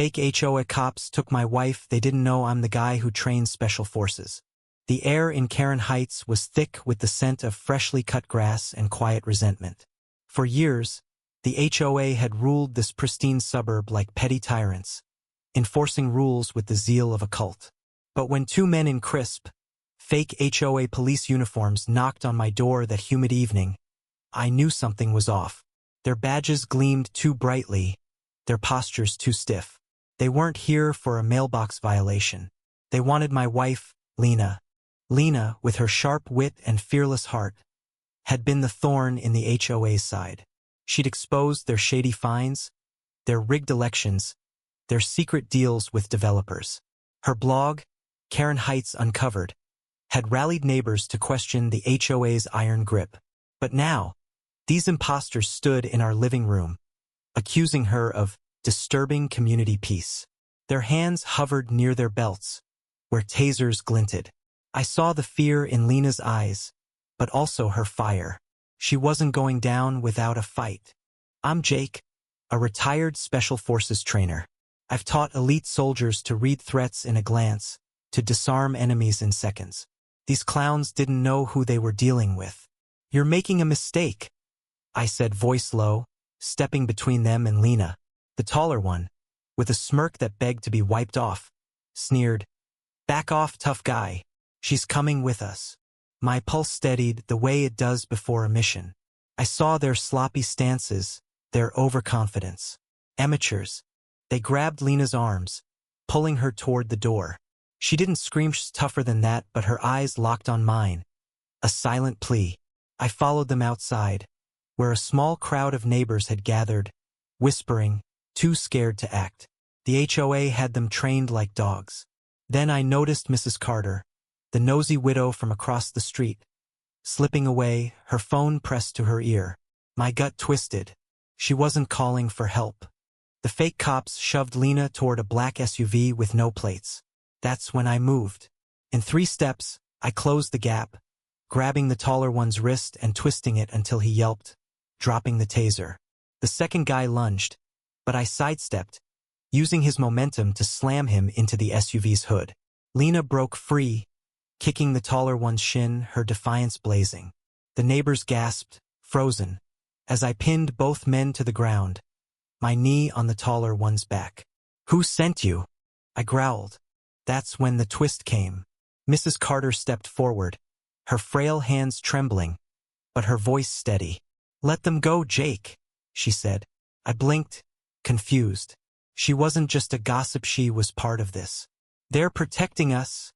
fake HOA cops took my wife. They didn't know I'm the guy who trains special forces. The air in Karen Heights was thick with the scent of freshly cut grass and quiet resentment. For years, the HOA had ruled this pristine suburb like petty tyrants, enforcing rules with the zeal of a cult. But when two men in crisp, fake HOA police uniforms knocked on my door that humid evening, I knew something was off. Their badges gleamed too brightly, their postures too stiff. They weren't here for a mailbox violation. They wanted my wife, Lena. Lena, with her sharp wit and fearless heart, had been the thorn in the HOA's side. She'd exposed their shady fines, their rigged elections, their secret deals with developers. Her blog, Karen Heights Uncovered, had rallied neighbors to question the HOA's iron grip. But now, these imposters stood in our living room, accusing her of disturbing community peace. Their hands hovered near their belts, where tasers glinted. I saw the fear in Lena's eyes, but also her fire. She wasn't going down without a fight. I'm Jake, a retired Special Forces trainer. I've taught elite soldiers to read threats in a glance, to disarm enemies in seconds. These clowns didn't know who they were dealing with. You're making a mistake, I said, voice low, stepping between them and Lena. The taller one, with a smirk that begged to be wiped off, sneered, "Back off, tough guy. She's coming with us." My pulse steadied the way it does before a mission. I saw their sloppy stances, their overconfidence. Amateurs. They grabbed Lena's arms, pulling her toward the door. She didn't scream tougher than that, but her eyes locked on mine. A silent plea. I followed them outside, where a small crowd of neighbors had gathered, whispering, too scared to act. The HOA had them trained like dogs. Then I noticed Mrs. Carter, the nosy widow from across the street, slipping away, her phone pressed to her ear. My gut twisted. She wasn't calling for help. The fake cops shoved Lena toward a black SUV with no plates. That's when I moved. In 3 steps, I closed the gap, grabbing the taller one's wrist and twisting it until he yelped, dropping the taser. The second guy lunged, but I sidestepped, using his momentum to slam him into the SUV's hood. Lena broke free, kicking the taller one's shin, her defiance blazing. The neighbors gasped, frozen, as I pinned both men to the ground, my knee on the taller one's back. "Who sent you?" I growled. That's when the twist came. Mrs. Carter stepped forward, her frail hands trembling, but her voice steady. "Let them go, Jake," she said. I blinked, confused. She wasn't just a gossip, she was part of this. "They're protecting us,"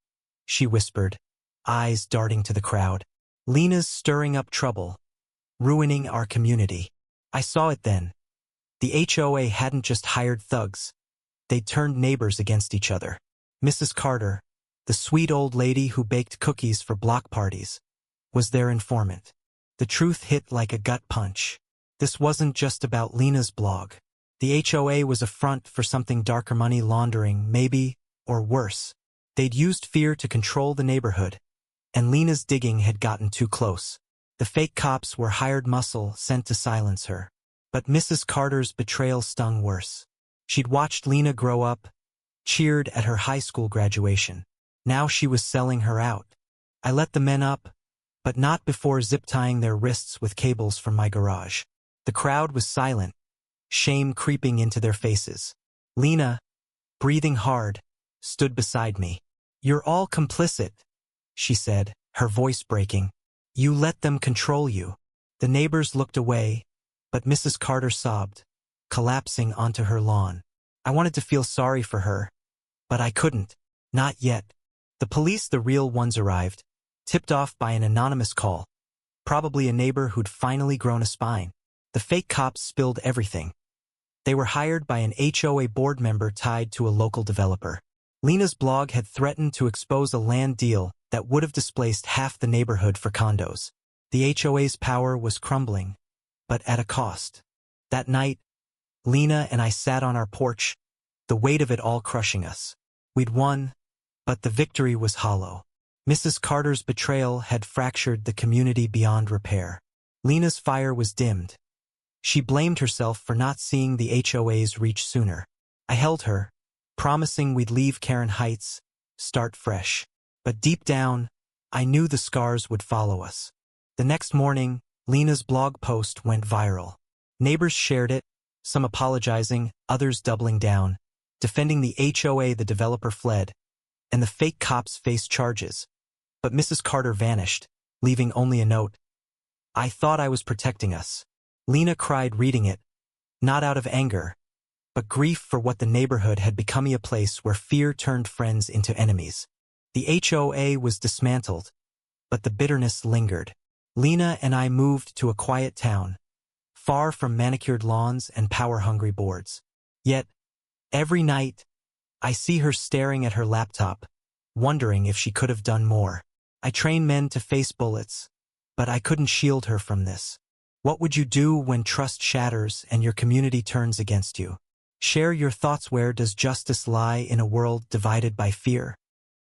she whispered, eyes darting to the crowd. "Lena's stirring up trouble, ruining our community." I saw it then. The HOA hadn't just hired thugs. They'd turned neighbors against each other. Mrs. Carter, the sweet old lady who baked cookies for block parties, was their informant. The truth hit like a gut punch. This wasn't just about Lena's blog. The HOA was a front for something darker, money laundering, maybe, or worse. They'd used fear to control the neighborhood, and Lena's digging had gotten too close. The fake cops were hired muscle sent to silence her. But Mrs. Carter's betrayal stung worse. She'd watched Lena grow up, cheered at her high school graduation. Now she was selling her out. I let the men up, but not before zip-tying their wrists with cables from my garage. The crowd was silent, shame creeping into their faces. Lena, breathing hard, stood beside me. "You're all complicit," she said, her voice breaking. "You let them control you." The neighbors looked away, but Mrs. Carter sobbed, collapsing onto her lawn. I wanted to feel sorry for her, but I couldn't. Not yet. The police, the real ones, arrived, tipped off by an anonymous call. Probably a neighbor who'd finally grown a spine. The fake cops spilled everything. They were hired by an HOA board member tied to a local developer. Lena's blog had threatened to expose a land deal that would have displaced half the neighborhood for condos. The HOA's power was crumbling, but at a cost. That night, Lena and I sat on our porch, the weight of it all crushing us. We'd won, but the victory was hollow. Mrs. Carter's betrayal had fractured the community beyond repair. Lena's fire was dimmed. She blamed herself for not seeing the HOA's reach sooner. I held her, promising we'd leave Karen Heights, start fresh. But deep down, I knew the scars would follow us. The next morning, Lena's blog post went viral. Neighbors shared it, some apologizing, others doubling down. Defending the HOA, the developer fled, and the fake cops faced charges. But Mrs. Carter vanished, leaving only a note. I thought I was protecting us. Lena cried reading it, not out of anger, but grief for what the neighborhood had become a place where fear turned friends into enemies. The HOA was dismantled, but the bitterness lingered. Lena and I moved to a quiet town, far from manicured lawns and power-hungry boards. Yet, every night, I see her staring at her laptop, wondering if she could have done more. I train men to face bullets, but I couldn't shield her from this. What would you do when trust shatters and your community turns against you? Share your thoughts. Where does justice lie in a world divided by fear?